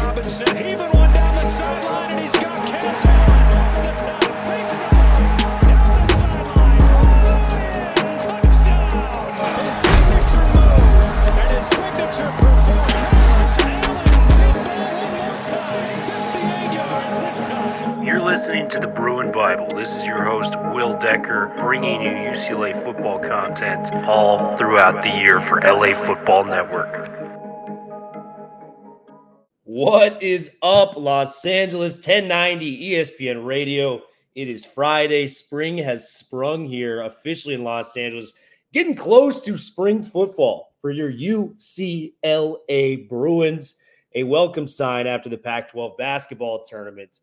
Robinson heaving one down the sideline, and he's got Carson over the top. Big sideline, down the sideline. Touchdown. His signature move and his signature performance. Allen, big ball one more time. 58 yards this time. You're listening to the Bruin Bible. This is your host, Will Decker, bringing you UCLA football content all throughout the year for LA Football Network. What is up, Los Angeles? 1090 ESPN Radio. It is Friday. Spring has sprung here officially in Los Angeles. Getting close to spring football for your UCLA Bruins. A welcome sign after the Pac-12 basketball tournament.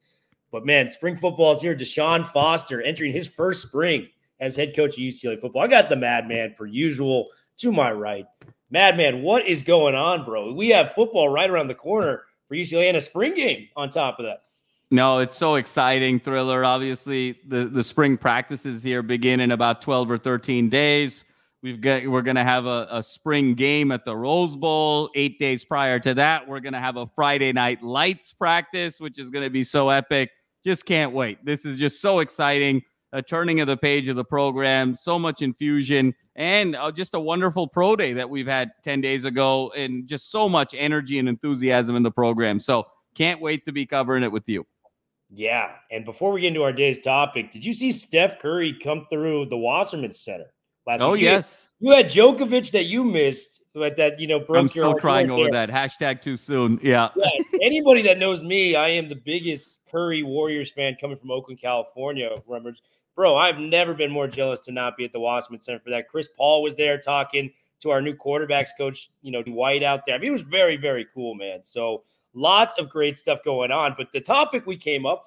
But, man, spring football is here. Deshaun Foster entering his first spring as head coach of UCLA football. I got the Madman, per usual, to my right. Madman, what is going on, bro? We have football right around the corner for UCLA and a spring game on top of that. No, it's so exciting, Thriller. Obviously, the spring practices here begin in about 12 or 13 days. We're going to have a spring game at the Rose Bowl. 8 days prior to that, we're going to have a Friday night lights practice, which is going to be so epic. Just can't wait. This is just so exciting. A turning of the page of the program, so much infusion, and just a wonderful pro day that we've had 10 days ago, and just so much energy and enthusiasm in the program. So can't wait to be covering it with you. Yeah, and before we get into our day's topic, did you see Steph Curry come through the Wasserman Center last week? Yes. You had Djokovic that you missed, but that, broke I'm still crying over that. Hashtag too soon. Yeah. Anybody that knows me, I am the biggest Curry Warriors fan coming from Oakland, California. Remember, bro, I've never been more jealous to not be at the Wasserman Center for that. Chris Paul was there talking to our new quarterbacks coach, Dwight out there. I mean, it was very, very cool, man. So lots of great stuff going on. But the topic we came up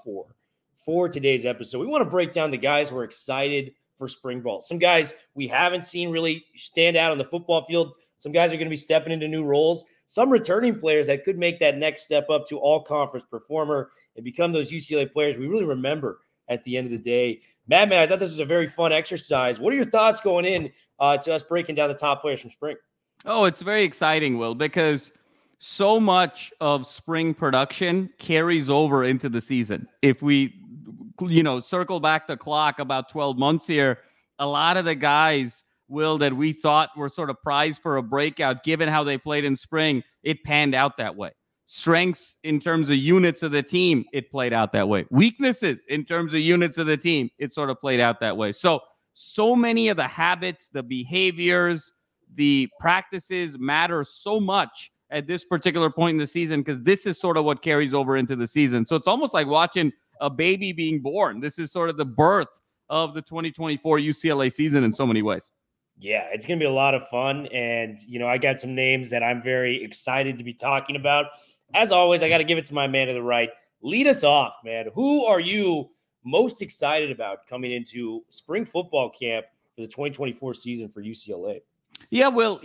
for today's episode, we want to break down the guys who are excited for spring ball. Some guys we haven't seen really stand out on the football field. Some guys are going to be stepping into new roles. Some returning players that could make that next step up to all-conference performer and become those UCLA players we really remember at the end of the day. Madman, I thought this was a very fun exercise. What are your thoughts going in to us breaking down the top players from spring? Oh, it's very exciting, Will, because so much of spring production carries over into the season. If we circle back the clock about 12 months here, a lot of the guys, Will, that we thought were sort of prized for a breakout, given how they played in spring, it panned out that way. Strengths in terms of units of the team, it played out that way. Weaknesses in terms of units of the team, it sort of played out that way. So many of the habits, the behaviors, the practices matter so much at this particular point in the season, because this is sort of what carries over into the season. So it's almost like watching a baby being born. This is sort of the birth of the 2024 UCLA season in so many ways. Yeah, it's going to be a lot of fun. And, I got some names that I'm very excited to be talking about. As always, I got to give it to my man to the right. Lead us off, man. Who are you most excited about coming into spring football camp for the 2024 season for UCLA? Yeah, well,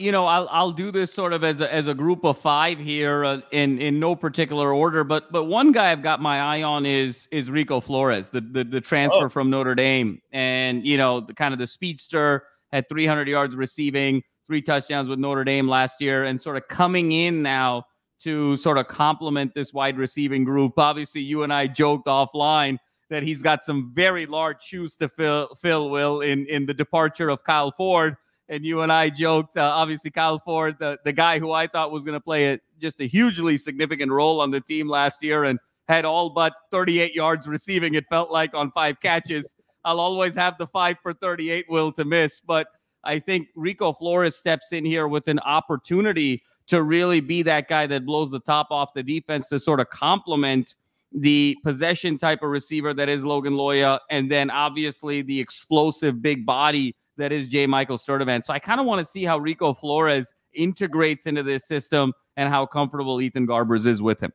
I'll do this sort of as a group of five here in no particular order. But one guy I've got my eye on is Rico Flores, the transfer from Notre Dame, and the speedster, had 300 yards receiving, 3 touchdowns with Notre Dame last year, and sort of coming in now to sort of complement this wide receiving group. Obviously, you and I joked offline that he's got some very large shoes to fill, Will, in the departure of Kyle Ford. And you and I joked, obviously, Kyle Ford, the guy who I thought was going to play just a hugely significant role on the team last year and had all but 38 yards receiving, it felt like, on 5 catches. I'll always have the 5 for 38, Will, to miss. But I think Rico Flores steps in here with an opportunity to really be that guy that blows the top off the defense to sort of complement the possession type of receiver that is Logan Loya, and then obviously the explosive big body that is J.Michael Sturdivant. So I kind of want to see how Rico Flores integrates into this system and how comfortable Ethan Garbers is with him.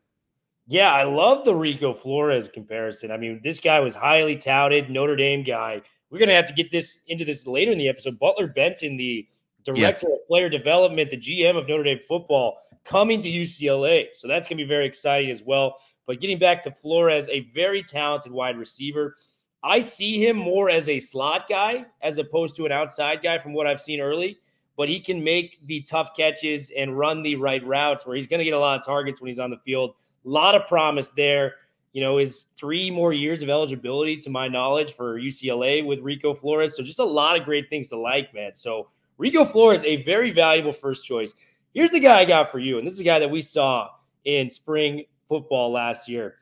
Yeah, I love the Rico Flores comparison. I mean, this guy was highly touted, Notre Dame guy. We're going to have to get into this later in the episode. Butler Benton, the director of player development, the GM of Notre Dame football, coming to UCLA. So that's going to be very exciting as well. But getting back to Flores, a very talented wide receiver. I see him more as a slot guy as opposed to an outside guy from what I've seen early. but he can make the tough catches and run the right routes where he's going to get a lot of targets when he's on the field. A lot of promise there. Is 3 more years of eligibility, to my knowledge, for UCLA with Rico Flores. So just a lot of great things to like, man. So Rico Flores, a very valuable first choice. Here's the guy I got for you, and this is a guy that we saw in spring football last year.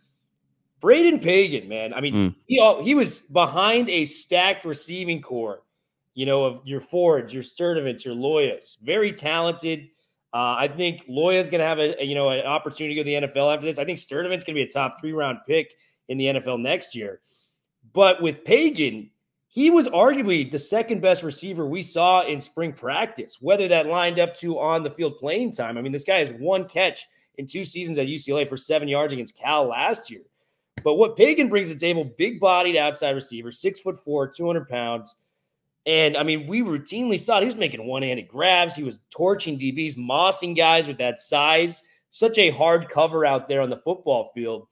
Braden Pagan, man. I mean, he was behind a stacked receiving core, of your Fords, your Sturdivants, your Loyas. Very talented. I think Loya's going to have an opportunity to go to the NFL after this. I think Sturdivant's going to be a top 3-round pick in the NFL next year. But with Pagan, he was arguably the second best receiver we saw in spring practice, whether that lined up to on the field playing time. I mean, this guy has 1 catch in 2 seasons at UCLA for 7 yards against Cal last year. But what Pagan brings to the table, big-bodied outside receiver, 6'4", 200 pounds. And, I mean, we routinely saw it. He was making one-handed grabs. He was torching DBs, mossing guys with that size. Such a hard cover out there on the football field.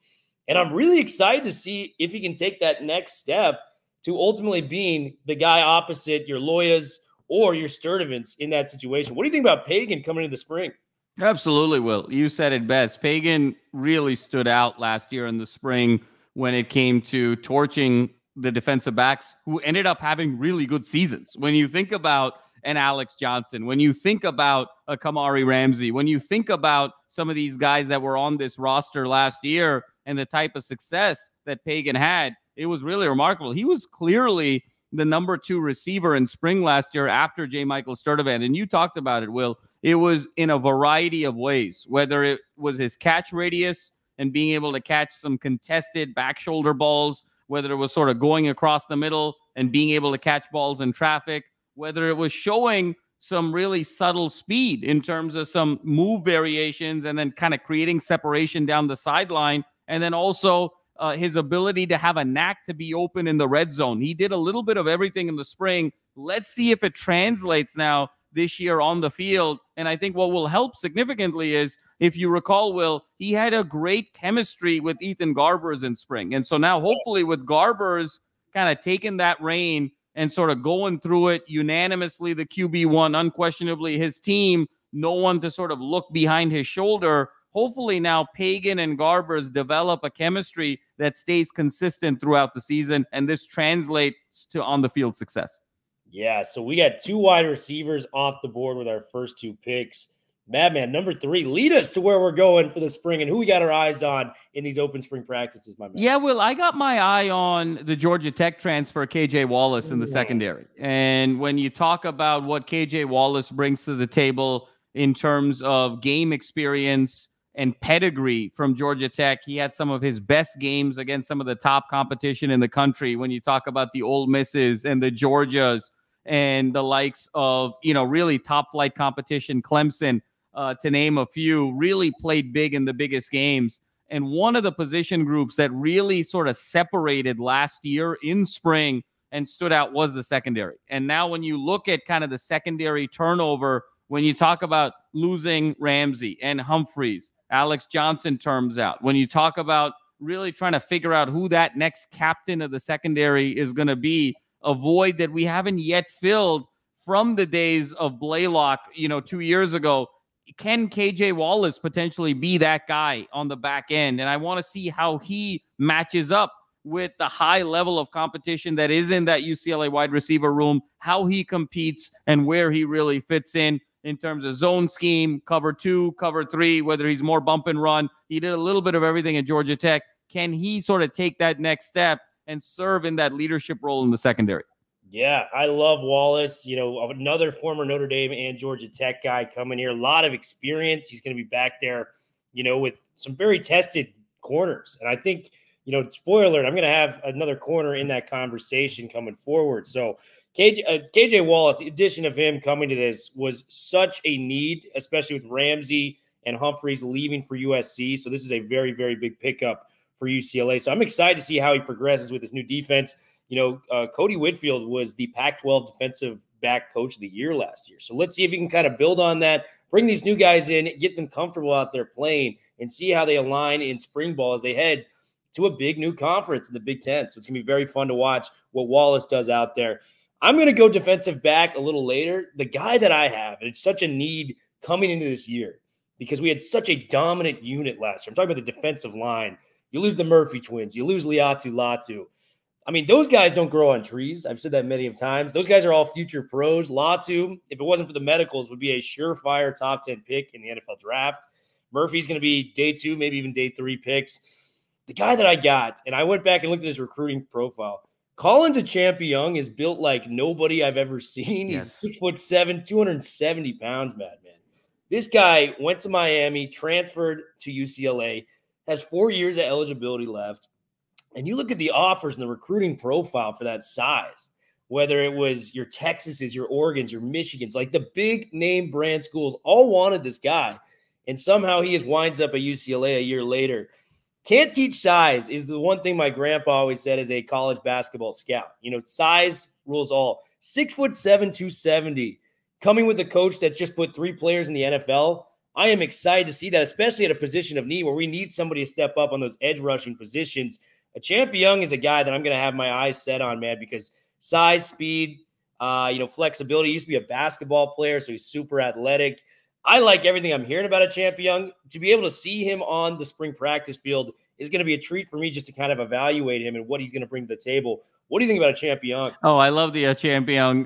And I'm really excited to see if he can take that next step to ultimately being the guy opposite your Loyas or your Sturdivants in that situation. What do you think about Pagan coming into the spring? Absolutely, Will. You said it best. Pagan really stood out last year in the spring when it came to torching the defensive backs who ended up having really good seasons. When you think about an Alex Johnson, when you think about a Kamari Ramsey, when you think about some of these guys that were on this roster last year and the type of success that Pagan had, it was really remarkable. He was clearly the number 2 receiver in spring last year after J.Michael Sturdivant. And you talked about it, Will. It was in a variety of ways, whether it was his catch radius and being able to catch some contested back shoulder balls, whether it was sort of going across the middle and being able to catch balls in traffic, whether it was showing some really subtle speed in terms of some move variations and then kind of creating separation down the sideline, and then also his ability to have a knack to be open in the red zone. He did a little bit of everything in the spring. Let's see if it translates now this year on the field. And I think what will help significantly is, if you recall, Will, he had a great chemistry with Ethan Garbers in spring. And so now hopefully with Garbers kind of taking that reign and sort of going through it unanimously, the QB1, unquestionably his team, no one to sort of look behind his shoulder. Hopefully now Pagan and Garbers develop a chemistry that stays consistent throughout the season, and this translates to on-the-field success. Yeah, so we got 2 wide receivers off the board with our first 2 picks. Madman, number 3, lead us to where we're going for the spring and who we got our eyes on in these open spring practices, my man. Yeah, Will, I got my eye on the Georgia Tech transfer, KJ Wallace, in the secondary. And when you talk about what KJ Wallace brings to the table in terms of game experience and pedigree from Georgia Tech, he had some of his best games against some of the top competition in the country. When you talk about the Ole Misses and the Georgias and the likes of, really top flight competition, Clemson, to name a few, really played big in the biggest games. And one of the position groups that really sort of separated last year in spring and stood out was the secondary. And now when you look at kind of the secondary turnover, when you talk about losing Ramsey and Humphreys, Alex Johnson turns out. When you talk about really trying to figure out who that next captain of the secondary is going to be, a void that we haven't yet filled from the days of Blaylock, 2 years ago. Can KJ Wallace potentially be that guy on the back end? And I want to see how he matches up with the high level of competition that is in that UCLA wide receiver room, how he competes and where he really fits in terms of zone scheme, cover 2, cover 3, whether he's more bump and run. He did a little bit of everything at Georgia Tech. Can he sort of take that next step and serve in that leadership role in the secondary? Yeah, I love Wallace, another former Notre Dame and Georgia Tech guy coming here. A lot of experience. He's going to be back there, with some very tested corners. And I think, spoiler alert, I'm going to have another corner in that conversation coming forward. So KJ Wallace, the addition of him coming to this was such a need, especially with Ramsey and Humphreys leaving for USC. So this is a very, very big pickup for UCLA. So I'm excited to see how he progresses with this new defense. Cody Whitfield was the Pac-12 defensive back coach of the year last year. So let's see if he can kind of build on that, bring these new guys in, get them comfortable out there playing, and see how they align in spring ball as they head to a big new conference in the Big Ten. So it's going to be very fun to watch what Wallace does out there. I'm going to go defensive back a little later. The guy that I have, and it's such a need coming into this year because we had such a dominant unit last year. I'm talking about the defensive line. You lose the Murphy twins. You lose Latu. I mean, those guys don't grow on trees. I've said that many of times. Those guys are all future pros. Latu, if it wasn't for the medicals, would be a surefire top 10 pick in the NFL draft. Murphy's going to be day 2, maybe even day 3 picks. The guy that I got, and I went back and looked at his recruiting profile, Collin's a champion, is built like nobody I've ever seen. He's 6'7", 270 pounds, madman. This guy went to Miami, transferred to UCLA, has 4 years of eligibility left. And you look at the offers and the recruiting profile for that size, whether it was your Texases, your Oregons, your Michigans, like the big name brand schools all wanted this guy. And somehow he winds up at UCLA a year later. Can't teach size is the one thing my grandpa always said as a college basketball scout. You know, size rules all. 6'7", 270, coming with a coach that just put 3 players in the NFL. I am excited to see that, especially at a position of need where we need somebody to step up on those edge rushing positions. A Champion is a guy that I'm going to have my eyes set on, man, because size, speed, flexibility. He used to be a basketball player, so he's super athletic. I like everything I'm hearing about a Champion. To be able to see him on the spring practice field is going to be a treat for me just to kind of evaluate him and what he's going to bring to the table. What do you think about a Champion? Oh, I love the Champion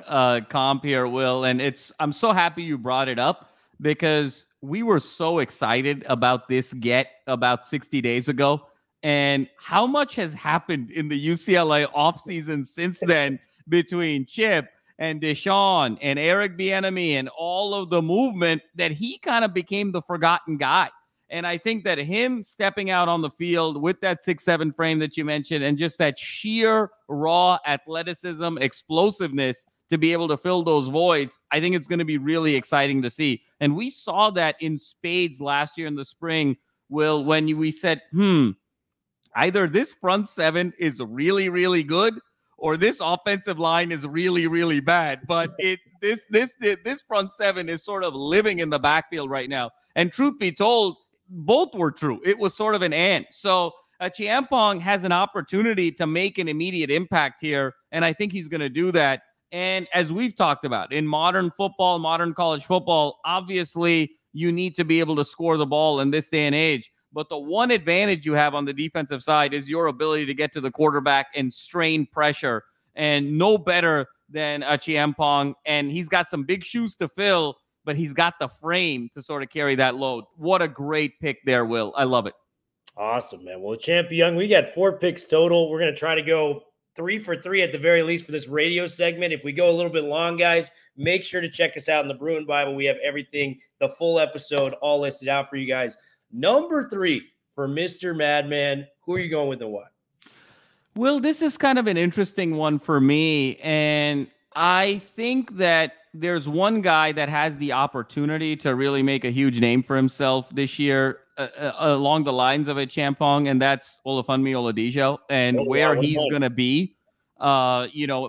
comp here, Will. And I'm so happy you brought it up because we were so excited about this get about 60 days ago. And how much has happened in the UCLA offseason since then between Chip and Deshaun and Eric Bieniemy and all of the movement that he kind of became the forgotten guy. And I think that him stepping out on the field with that 6'7" frame that you mentioned and just that sheer raw athleticism, explosiveness to be able to fill those voids, I think it's going to be really exciting to see. And we saw that in spades last year in the spring, Will, when we said, either this front seven is really, really good or this offensive line is really, really bad. But this front seven is sort of living in the backfield right now. And truth be told, both were true. It was sort of an and. So Chiampong has an opportunity to make an immediate impact here, and I think he's going to do that. And as we've talked about, in modern football, modern college football, obviously you need to be able to score the ball in this day and age. But the one advantage you have on the defensive side is your ability to get to the quarterback and strain pressure. And no better than Chiampong. And he's got some big shoes to fill, but he's got the frame to sort of carry that load. What a great pick there, Will. I love it. Awesome, man. Well, Champion, we got 4 picks total. We're going to try to go 3 for 3 at the very least for this radio segment. If we go a little bit long, guys, make sure to check us out in the Bruin Bible. We have everything, the full episode, all listed out for you guys. Number 3 for Mr. Madman. Who are you going with and why? Well, this is kind of an interesting one for me. And I think that there's one guy that has the opportunity to really make a huge name for himself this year along the lines of a Chiampong, and that's Oluwafemi Oladejo and where he's going to be,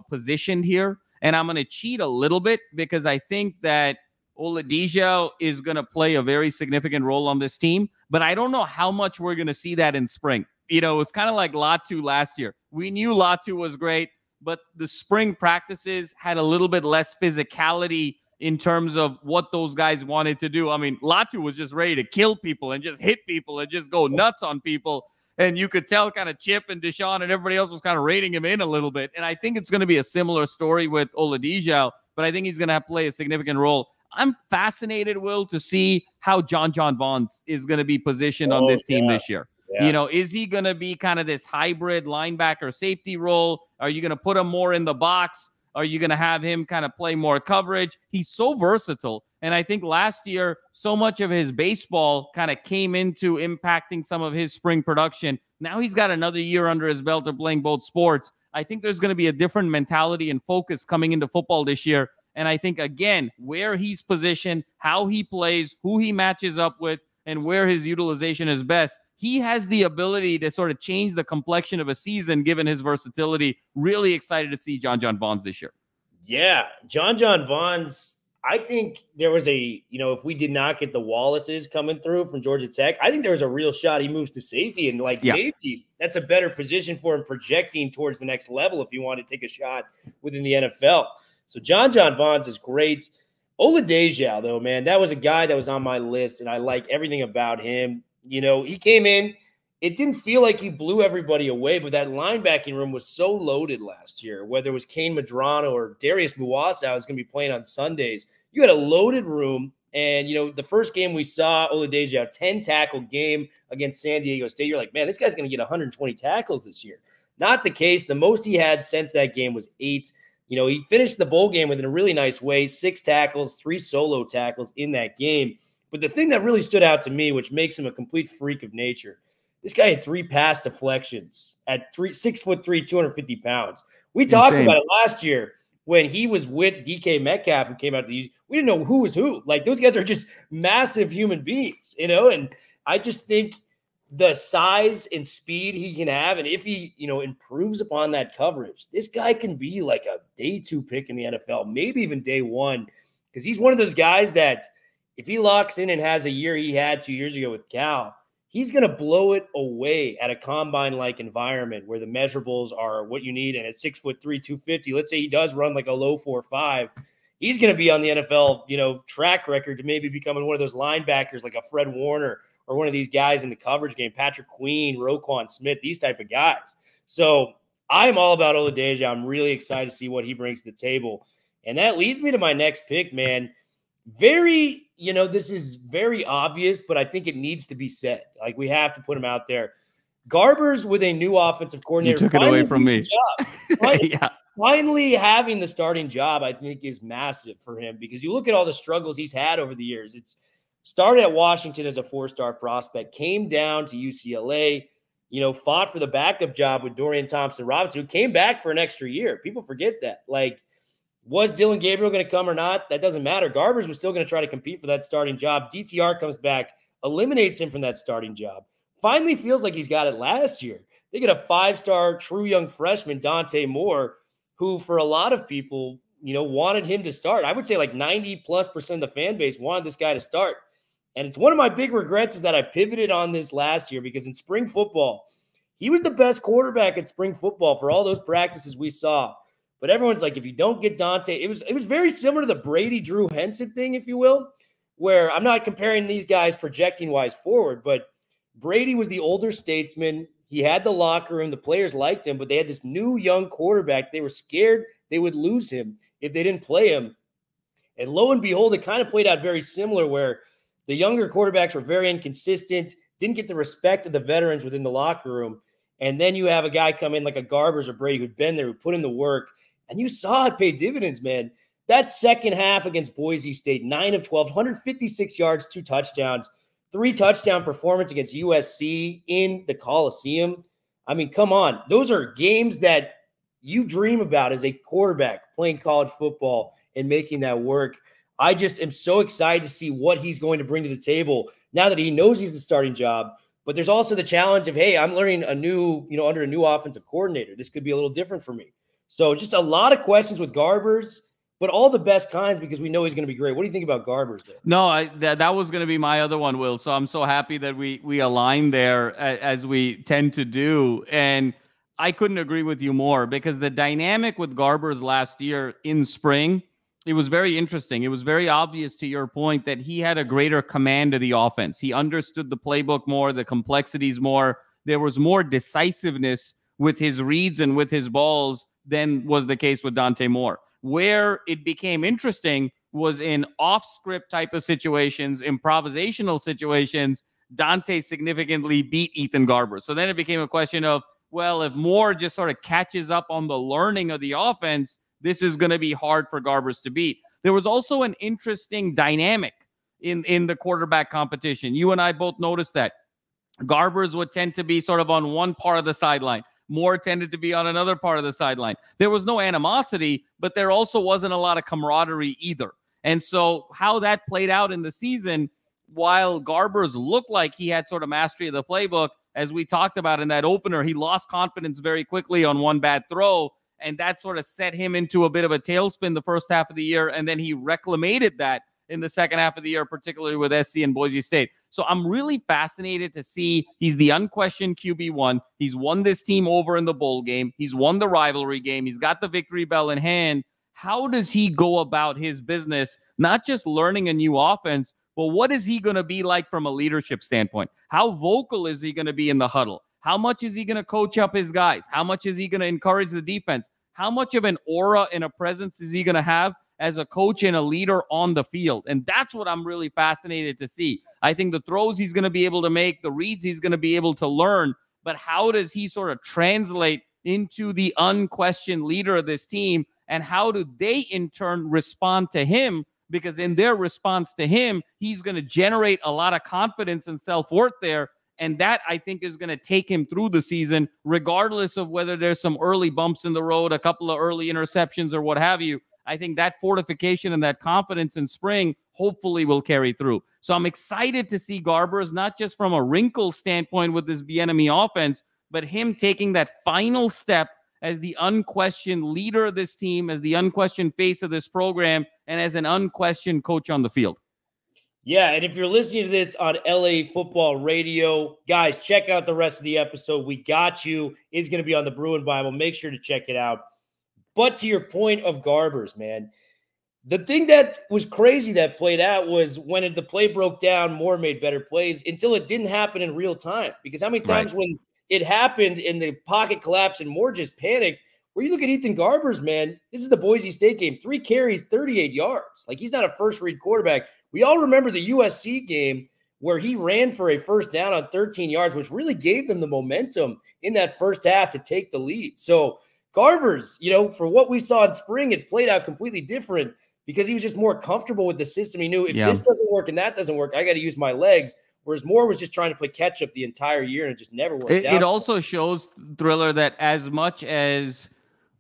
positioned here. And I'm going to cheat a little bit because I think that Oladejo is going to play a very significant role on this team, but I don't know how much we're going to see that in spring. You know, it's kind of like Latu last year. We knew Latu was great, but the spring practices had a little bit less physicality in terms of what those guys wanted to do. I mean, Latu was just ready to kill people and just hit people and just go nuts on people. And you could tell kind of Chip and Deshaun and everybody else was kind of rating him in a little bit. And I think it's going to be a similar story with Oladejo, but I think he's going to play a significant role. I'm fascinated, Will, to see how John Vaughns is going to be positioned on this team this year. Yeah. You know, is he going to be kind of this hybrid linebacker safety role? Are you going to put him more in the box? Are you going to have him kind of play more coverage? He's so versatile. And I think last year, so much of his baseball kind of came into impacting some of his spring production. Now he's got another year under his belt of playing both sports. I think there's going to be a different mentality and focus coming into football this year. And I think, again, where he's positioned, how he plays, who he matches up with, and where his utilization is best, he has the ability to sort of change the complexion of a season given his versatility. Really excited to see John Vaughns this year. Yeah, John Vaughns, I think there was if we did not get the Wallaces coming through from Georgia Tech, I think there was a real shot he moves to safety. And maybe that's a better position for him projecting towards the next level if you want to take a shot within the NFL. So John Vaughns is great. Oladejo, though, man, that was a guy that was on my list, and I like everything about him. You know, he came in. It didn't feel like he blew everybody away, but that linebacking room was so loaded last year, whether it was Kane Madrano or Darius Muasa was going to be playing on Sundays. You had a loaded room, and, you know, the first game we saw Oladejo, 10-tackle game against San Diego State. You're like, man, this guy's going to get 120 tackles this year. Not the case. The most he had since that game was 8. You know, he finished the bowl game in a really nice way, 6 tackles, 3 solo tackles in that game. But the thing that really stood out to me, which makes him a complete freak of nature, this guy had 3 pass deflections at 6'3", 250 pounds. We talked about it last year when he was with DK Metcalf, who came out to the – we didn't know who was who. Like, those guys are just massive human beings, you know? And I just think the size and speed he can have, and if he, you know, improves upon that coverage, this guy can be like a day 2 pick in the NFL, maybe even day 1, because he's one of those guys that if he locks in and has a year he had 2 years ago with Cal, he's going to blow it away at a combine-like environment where the measurables are what you need. And at 6'3", 250, let's say he does run like a low 4.5, he's going to be on the NFL, you know, track record to maybe becoming one of those linebackers like a Fred Warner or one of these guys in the coverage game, Patrick Queen, Roquan Smith, these type of guys. So I'm all about Oladejo. I'm really excited to see what he brings to the table. And that leads me to my next pick, man. Very, you know, this is very obvious, but I think it needs to be said. Like, we have to put him out there. Garbers with a new offensive coordinator. You took it away from me. Finally having the starting job, I think, is massive for him, because you look at all the struggles he's had over the years. It's started at Washington as a 4-star prospect, came down to UCLA, you know, fought for the backup job with Dorian Thompson-Robinson, who came back for an extra year. People forget that. Like, was Dillon Gabriel going to come or not? That doesn't matter. Garbers was still going to try to compete for that starting job. DTR comes back, eliminates him from that starting job. Finally feels like he's got it last year. They get a 5-star true young freshman, Dante Moore, who for a lot of people, you know, wanted him to start. I would say like 90+% of the fan base wanted this guy to start. And it's one of my big regrets is that I pivoted on this last year, because in spring football, he was the best quarterback in spring football for all those practices we saw. But everyone's like, if you don't get Dante, it was very similar to the Brady Drew Henson thing, if you will, where I'm not comparing these guys projecting-wise forward, but Brady was the older statesman. He had the locker room. The players liked him, but they had this new young quarterback. They were scared they would lose him if they didn't play him. And lo and behold, it kind of played out very similar, where the younger quarterbacks were very inconsistent, didn't get the respect of the veterans within the locker room. And then you have a guy come in like a Garbers or Brady who'd been there, who put in the work. And you saw it pay dividends, man. That second half against Boise State, 9 of 12, 156 yards, 2 touchdowns, 3-touchdown performance against USC in the Coliseum. I mean, come on. Those are games that you dream about as a quarterback playing college football and making that work. I just am so excited to see what he's going to bring to the table now that he knows he's the starting job. But there's also the challenge of, hey, I'm learning a new, you know, under a new offensive coordinator. This could be a little different for me. So just a lot of questions with Garbers, but all the best kinds, because we know he's going to be great. What do you think about Garbers there? No, that was going to be my other one, Will. So I'm so happy that we align there as we tend to do. And I couldn't agree with you more, because the dynamic with Garbers last year in spring, it was very interesting. It was very obvious, to your point, that he had a greater command of the offense. He understood the playbook more, the complexities more. There was more decisiveness with his reads and with his balls than was the case with Dante Moore. Where it became interesting was in off-script type of situations, improvisational situations. Dante significantly beat Ethan Garbers. So then it became a question of, well, if Moore just sort of catches up on the learning of the offense, this is going to be hard for Garbers to beat. There was also an interesting dynamic in the quarterback competition. You and I both noticed that Garbers would tend to be sort of on one part of the sideline. Moore tended to be on another part of the sideline. There was no animosity, but there also wasn't a lot of camaraderie either. And so how that played out in the season, while Garbers looked like he had sort of mastery of the playbook, as we talked about in that opener, he lost confidence very quickly on one bad throw, and that sort of set him into a bit of a tailspin the first half of the year, and then he reclamated that in the second half of the year, particularly with SC and Boise State. So I'm really fascinated to see. He's the unquestioned QB1. He's won this team over in the bowl game. He's won the rivalry game. He's got the victory bell in hand. how does he go about his business, not just learning a new offense, but what is he going to be like from a leadership standpoint? How vocal is he going to be in the huddle? How much is he going to coach up his guys? How much is he going to encourage the defense? How much of an aura and a presence is he going to have as a coach and a leader on the field? And that's what I'm really fascinated to see. I think the throws he's going to be able to make, the reads he's going to be able to learn, but how does he sort of translate into the unquestioned leader of this team? And how do they in turn respond to him? Because in their response to him, he's going to generate a lot of confidence and self-worth there. And that, I think, is going to take him through the season, regardless of whether there's some early bumps in the road, a couple of early interceptions or what have you. I think that fortification and that confidence in spring hopefully will carry through. So I'm excited to see Garbers, not just from a wrinkle standpoint with this Bieniemy offense, but him taking that final step as the unquestioned leader of this team, as the unquestioned face of this program, and as an unquestioned coach on the field. Yeah, and if you're listening to this on LA Football Radio, guys, check out the rest of the episode. We Got You is going to be on the Bruin Bible. Make sure to check it out. But to your point of Garbers, man, the thing that was crazy that played out was when the play broke down, Moore made better plays until it didn't happen in real time. Because how many times when it happened and the pocket collapsed and Moore just panicked, where you look at Ethan Garbers, man, this is the Boise State game. 3 carries, 38 yards. Like, he's not a first-read quarterback. We all remember the USC game where he ran for a first down on 13 yards, which really gave them the momentum in that first half to take the lead. So Garbers, for what we saw in spring, it played out completely different because he was just more comfortable with the system. He knew if this doesn't work and that doesn't work, I got to use my legs. Whereas Moore was just trying to play catch up the entire year and it just never worked out. It also shows, Thriller, that as much as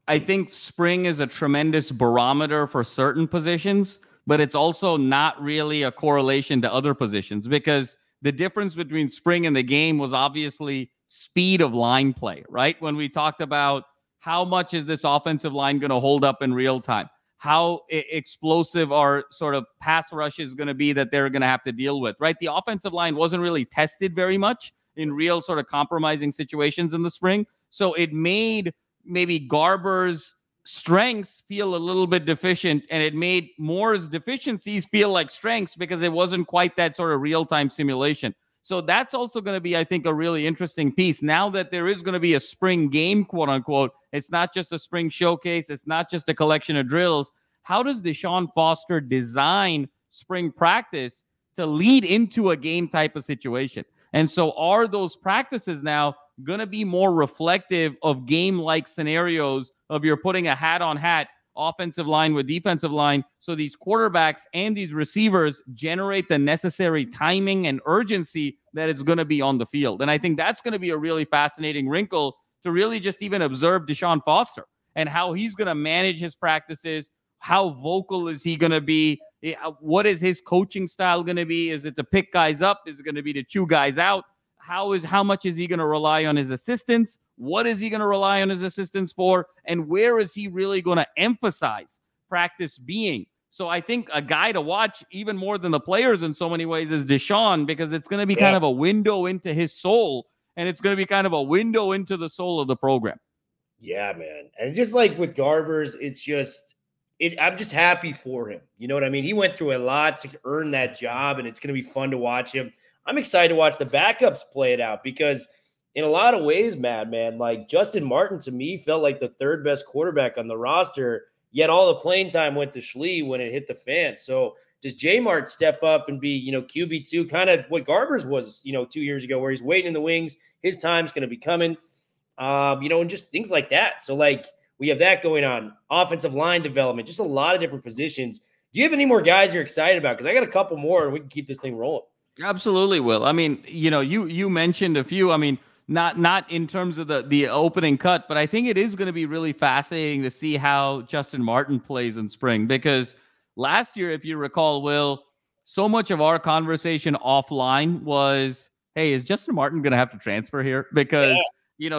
I think spring is a tremendous barometer for certain positions, but it's also not really a correlation to other positions, because the difference between spring and the game was obviously speed of line play, right? When we talked about how much is this offensive line going to hold up in real time, how explosive our sort of pass rush is going to be that they're going to have to deal with, right? The offensive line wasn't really tested very much in real sort of compromising situations in the spring. So it made maybe Garbers' strengths feel a little bit deficient, and it made Moore's deficiencies feel like strengths because it wasn't quite that sort of real-time simulation. So that's also going to be, I think, a really interesting piece. Now that there is going to be a spring game, quote unquote, it's not just a spring showcase. It's not just a collection of drills. How does Deshaun Foster design spring practice to lead into a game type of situation? And so are those practices now going to be more reflective of game-like scenarios of you're putting a hat-on-hat offensive line with defensive line, so these quarterbacks and these receivers generate the necessary timing and urgency that it's going to be on the field? And I think that's going to be a really fascinating wrinkle to really just even observe Deshaun Foster and how he's going to manage his practices. How vocal is he going to be? What is his coaching style going to be? Is it to pick guys up? Is it going to be to chew guys out? How much is he going to rely on his assistants? What is he going to rely on his assistants for? And where is he really going to emphasize practice being? So I think a guy to watch even more than the players in so many ways is Deshaun, because it's going to be kind of a window into his soul, and it's going to be kind of a window into the soul of the program. Yeah, man. And just like with Garbers, I'm just happy for him. You know what I mean? He went through a lot to earn that job, and it's going to be fun to watch him. I'm excited to watch the backups play it out, because in a lot of ways, man, like Justin Martin to me felt like the third best quarterback on the roster, yet all the playing time went to Schlee when it hit the fan. So does J.Mart step up and be, QB2, kind of what Garbers was, 2 years ago, where he's waiting in the wings, his time's going to be coming, and just things like that. So like we have that going on, offensive line development, just a lot of different positions. Do you have any more guys you're excited about? Because I got a couple more and we can keep this thing rolling. Absolutely, Will. I mean, you mentioned a few. I mean, not in terms of the opening cut, but I think it is going to be really fascinating to see how Justin Martin plays in spring, because last year, if you recall, Will, so much of our conversation offline was, hey, is Justin Martin going to have to transfer here? Because,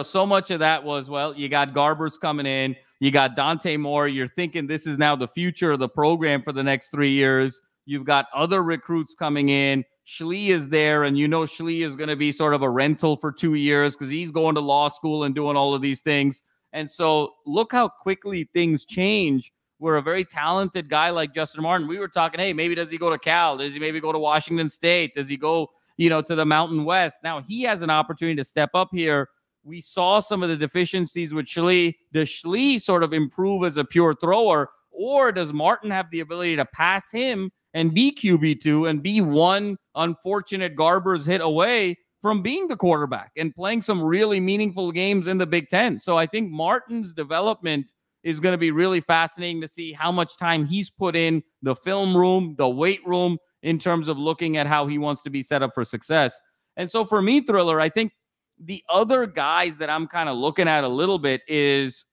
so much of that was, well, you got Garbers coming in, you got Dante Moore, you're thinking this is now the future of the program for the next 3 years. You've got other recruits coming in. Schlee is there, and Schlee is going to be sort of a rental for 2 years because he's going to law school and doing all of these things. And so look how quickly things change where a very talented guy like Justin Martin, we were talking, hey, maybe does he go to Cal? Does he maybe go to Washington State? Does he go, to the Mountain West? Now he has an opportunity to step up here. We saw some of the deficiencies with Schlee. Does Schlee sort of improve as a pure thrower, or does Martin have the ability to pass him and be QB2 and be one unfortunate Garber's hit away from being the quarterback and playing some really meaningful games in the Big Ten? So I think Martin's development is going to be really fascinating to see how much time he's put in the film room, the weight room, in terms of looking at how he wants to be set up for success. And so for me, Thriller, I think the other guys that I'm kind of looking at a little bit is,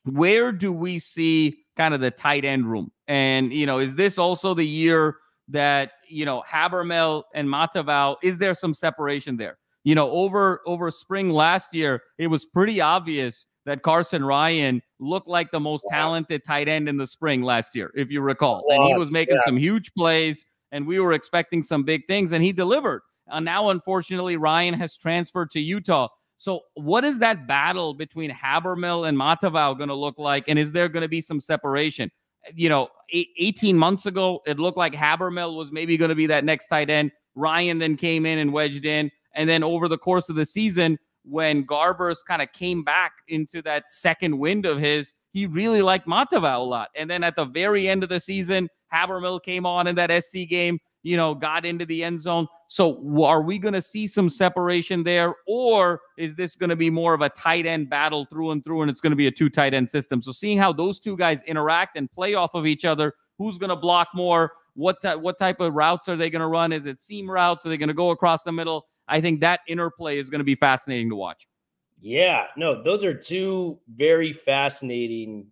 where do we see kind of the tight end room? And, is this also the year that, Habermel and Matavao, is there some separation there? Over spring last year, it was pretty obvious that Carson Ryan looked like the most talented tight end in the spring last year, if you recall. And he was making some huge plays, and we were expecting some big things, and he delivered. Now, unfortunately, Ryan has transferred to Utah. So what is that battle between Habermel and Matavao going to look like? And is there going to be some separation? 18 months ago, it looked like Habermel was maybe going to be that next tight end. Ryan then came in and wedged in. And then over the course of the season, when Garbers kind of came back into that second wind of his, he really liked Matavao a lot. And then at the very end of the season, Habermel came on in that SC game, got into the end zone. So are we going to see some separation there, or is this going to be more of a tight end battle through and through, and it's going to be a 2 tight end system? So seeing how those two guys interact and play off of each other, who's going to block more? What type of routes are they going to run? Is it seam routes? Are they going to go across the middle? I think that interplay is going to be fascinating to watch. Yeah, no, those are two very fascinating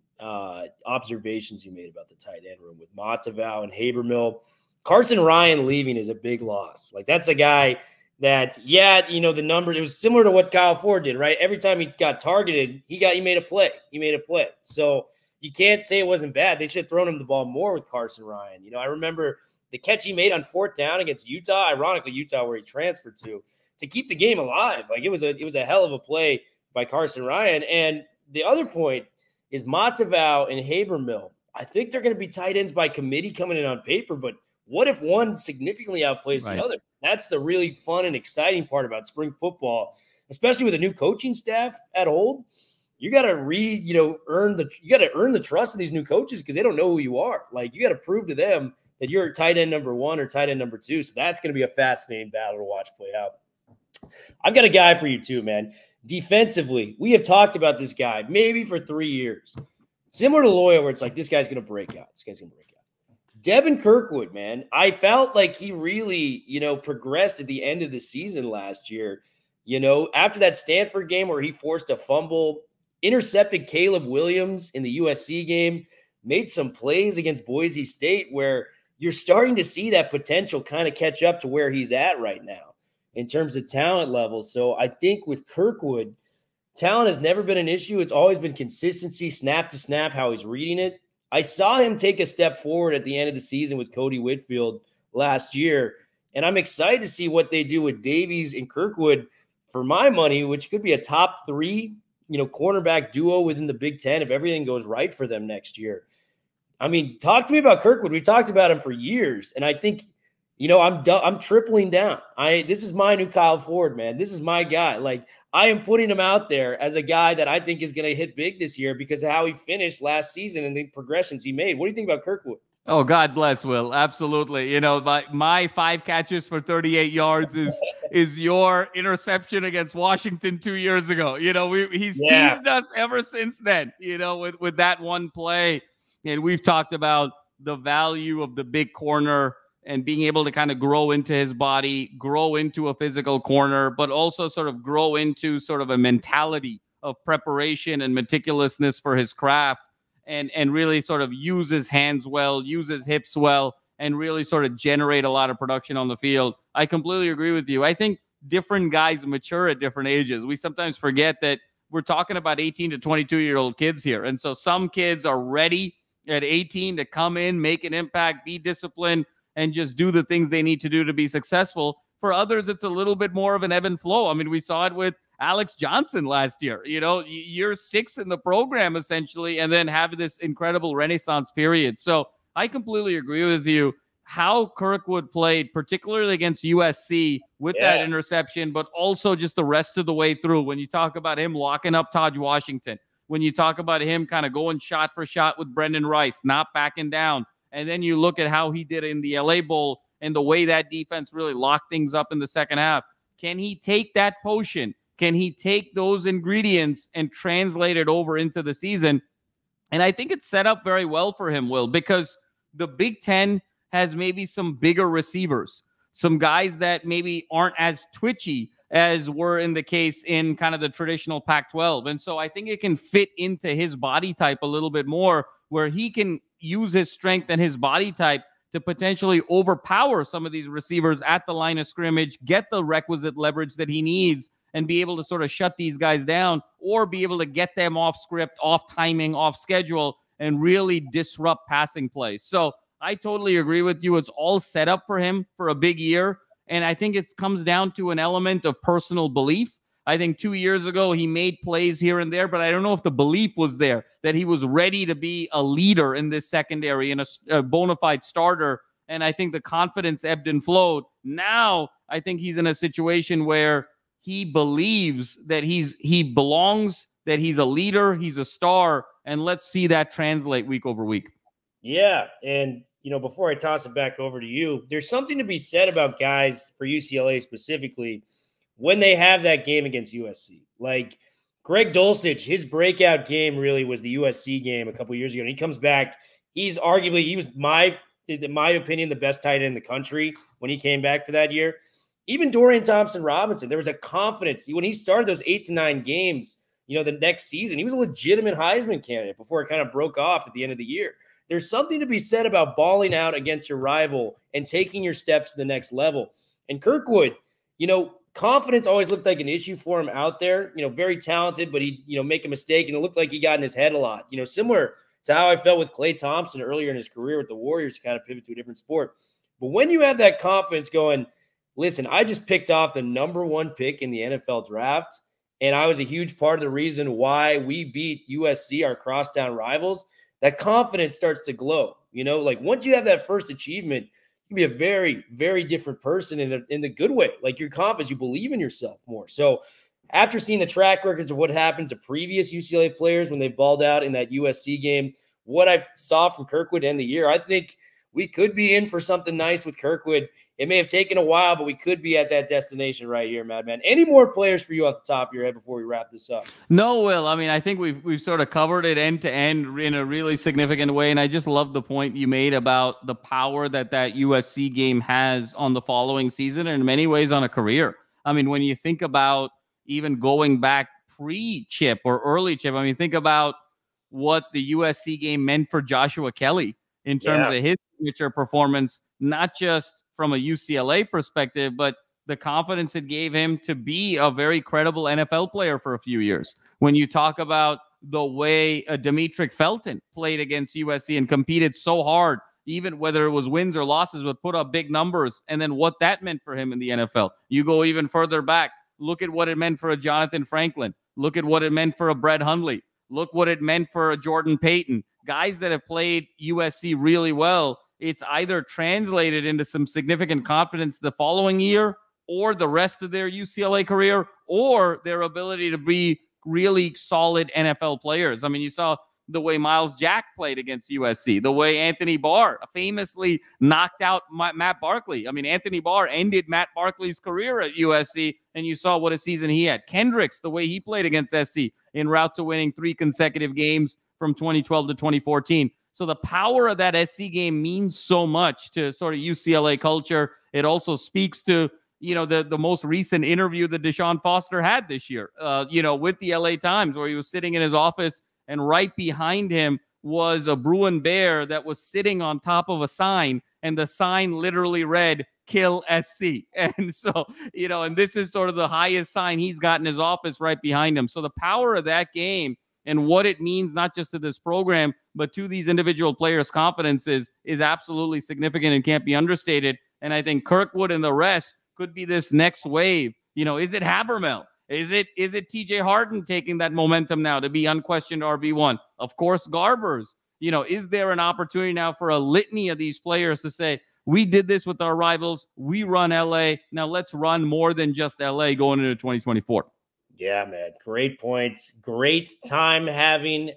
observations you made about the tight end room with Matavao and Habermel. Carson Ryan leaving is a big loss. Like, that's a guy that, the numbers, it was similar to what Kyle Ford did, right? Every time he got targeted, he made a play. He made a play. So you can't say it wasn't bad. They should have thrown him the ball more with Carson Ryan. I remember the catch he made on 4th down against Utah, ironically Utah, where he transferred to keep the game alive. Like, it was a hell of a play by Carson Ryan. And the other point is Matavao and Habermel. I think they're going to be tight ends by committee coming in on paper, but what if one significantly outplays the other? That's the really fun and exciting part about spring football, especially with a new coaching staff at Old. You got to earn the trust of these new coaches, because they don't know who you are. Like, you got to prove to them that you're tight end number 1 or tight end number 2. So that's going to be a fascinating battle to watch play out. I've got a guy for you too, man. Defensively, we have talked about this guy maybe for 3 years. Similar to Loya, where it's like, this guy's going to break out. Devin Kirkwood, man. I felt like he really, progressed at the end of the season last year. After that Stanford game where he forced a fumble, intercepted Caleb Williams in the USC game, made some plays against Boise State, where you're starting to see that potential kind of catch up to where he's at right now in terms of talent level. So I think with Kirkwood, talent has never been an issue. It's always been consistency, snap to snap, how he's reading it. I saw him take a step forward at the end of the season with Cody Whitfield last year, and I'm excited to see what they do with Davies and Kirkwood for my money, which could be a top 3, cornerback duo within the Big Ten if everything goes right for them next year. I mean, talk to me about Kirkwood. We talked about him for years, and I think, I'm tripling down. This is my new Kyle Ford, man. This is my guy. Like, I am putting him out there as a guy that I think is going to hit big this year because of how he finished last season and the progressions he made. What do you think about Kirkwood? Oh, God bless, Will. Absolutely. My 5 catches for 38 yards is your interception against Washington 2 years ago. He's teased us ever since then, with that one play. And we've talked about the value of the big corner and being able to kind of grow into his body, grow into a physical corner, but also sort of grow into sort of a mentality of preparation and meticulousness for his craft, and really sort of use his hands well, use his hips well, and really sort of generate a lot of production on the field. I completely agree with you. I think different guys mature at different ages. We sometimes forget that we're talking about 18 to 22-year-old kids here. And so some kids are ready at 18 to come in, make an impact, be disciplined, and just do the things they need to do to be successful. For others, it's a little bit more of an ebb and flow. I mean, we saw it with Alex Johnson last year. Year 6 in the program, essentially, and then have this incredible renaissance period. So I completely agree with you. How Kirkwood played, particularly against USC with that interception, but also just the rest of the way through. When you talk about him locking up Taj Washington, when you talk about him kind of going shot for shot with Brendan Rice, not backing down, and then you look at how he did in the LA Bowl and the way that defense really locked things up in the second half. Can he take that potion? Can he take those ingredients and translate it over into the season? And I think it's set up very well for him, Will, because the Big Ten has maybe some bigger receivers, some guys that maybe aren't as twitchy as were in the case in kind of the traditional Pac-12. And so I think it can fit into his body type a little bit more, where he can use his strength and his body type to potentially overpower some of these receivers at the line of scrimmage, get the requisite leverage that he needs, and be able to sort of shut these guys down, or be able to get them off script, off timing, off schedule, and really disrupt passing plays. So I totally agree with you. It's all set up for him for a big year. And I think it comes down to an element of personal belief. I think 2 years ago, he made plays here and there, but I don't know if the belief was there that he was ready to be a leader in this secondary and a bona fide starter. And I think the confidence ebbed and flowed. Now, I think he's in a situation where he believes that he belongs, that he's a leader, he's a star, and let's see that translate week over week. Yeah, and, before I toss it back over to you, there's something to be said about guys for UCLA specifically when they have that game against USC. Like Greg Dulcich, his breakout game really was the USC game a couple years ago. And he comes back. He was in my opinion, the best tight end in the country when he came back for that year. Even Dorian Thompson-Robinson, there was a confidence. When he started those 8 to 9 games, the next season, he was a legitimate Heisman candidate before it kind of broke off at the end of the year. There's something to be said about balling out against your rival and taking your steps to the next level. And Kirkwood, confidence always looked like an issue for him out there. Very talented, but he'd, make a mistake, and it looked like he got in his head a lot. Similar to how I felt with Klay Thompson earlier in his career with the Warriors to kind of pivot to a different sport. But when you have that confidence going, listen, I just picked off the number 1 pick in the NFL draft, and I was a huge part of the reason why we beat USC, our crosstown rivals, that confidence starts to glow. Once you have that first achievement, you can be a very, very different person in the good way. Like your confidence, you believe in yourself more. So after seeing the track records of what happened to previous UCLA players when they balled out in that USC game, what I saw from Kirkwood to end the year, I think we could be in for something nice with Kirkwood. It may have taken a while, but we could be at that destination right here, Madman. Any more players for you off the top of your head before we wrap this up? No, Will. I mean, I think we've sort of covered it end to end in a really significant way, and I just love the point you made about the power that USC game has on the following season, and in many ways on a career. I mean, when you think about even going back pre-Chip or early Chip, I mean, think about what the USC game meant for Joshua Kelly in terms of his signature performance, not just from a UCLA perspective, but the confidence it gave him to be a very credible NFL player for a few years. When you talk about the way Demetric Felton played against USC and competed so hard, even whether it was wins or losses, but put up big numbers, and then what that meant for him in the NFL. You go even further back, look at what it meant for a Jonathan Franklin. Look at what it meant for a Brett Hundley. Look what it meant for a Jordan Payton. Guys that have played USC really well, it's either translated into some significant confidence the following year or the rest of their UCLA career or their ability to be really solid NFL players. I mean, you saw the way Miles Jack played against USC, the way Anthony Barr famously knocked out Matt Barkley. I mean, Anthony Barr ended Matt Barkley's career at USC, and you saw what a season he had. Kendricks, the way he played against SC en route to winning 3 consecutive games from 2012 to 2014. So the power of that SC game means so much to sort of UCLA culture. It also speaks to, the most recent interview that Deshaun Foster had this year, with the LA Times, where he was sitting in his office and right behind him was a Bruin bear that was sitting on top of a sign, and the sign literally read, "Kill SC." And so, and this is sort of the highest sign he's got in his office right behind him. So the power of that game and what it means, not just to this program, but to these individual players' confidences is absolutely significant and can't be understated. And I think Kirkwood and the rest could be this next wave. Is it Habermel? Is it TJ Harden taking that momentum now to be unquestioned RB1? Of course, Garbers. Is there an opportunity now for a litany of these players to say, we did this with our rivals, we run LA, now let's run more than just LA going into 2024? Yeah, man. Great points. Great time having,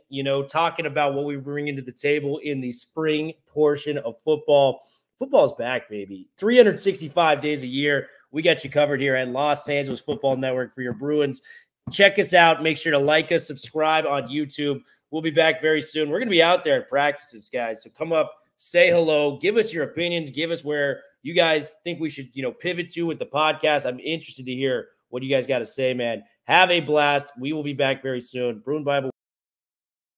talking about what we bring into the table in the spring portion of football. Football's back, baby. 365 days a year. We got you covered here at Los Angeles Football Network for your Bruins. Check us out. Make sure to like us, subscribe on YouTube. We'll be back very soon. We're going to be out there at practices, guys. So come up, say hello, give us your opinions, give us where you guys think we should, pivot to with the podcast. I'm interested to hear what you guys got to say, man. Have a blast. We will be back very soon. Bruin Bible.